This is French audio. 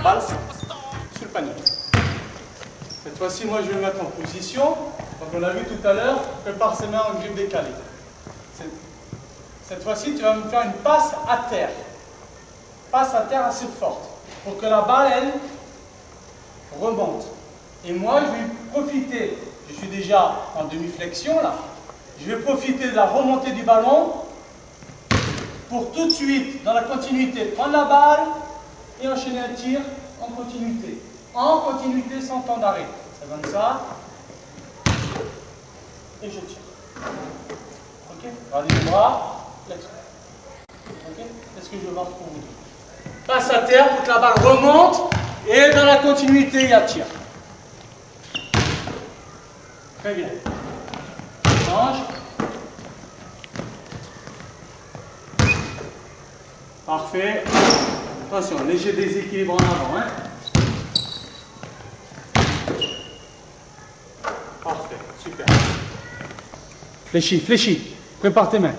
Balle sur le panier. Cette fois-ci, moi, je vais me mettre en position. Donc, on l'a vu tout à l'heure, prépare ses mains en grip décalé. Cette fois-ci, tu vas me faire une passe à terre. Passe à terre assez forte. Pour que la balle, elle, remonte. Et moi, je vais profiter, je suis déjà en demi-flexion là, je vais profiter de la remontée du ballon pour tout de suite, dans la continuité, prendre la balle et enchaîner un tir en continuité. En continuité sans temps d'arrêt. Ça donne ça. Et je tire. Ok? Regardez les bras. Ok? Qu'est-ce que je marque pour vous deux? Passe à terre pour que la balle remonte et dans la continuité, il y a tir. Très bien. Change. Parfait. Attention, léger déséquilibre en avant. Hein. Parfait, super. Fléchis, fléchis. Prépare tes mains.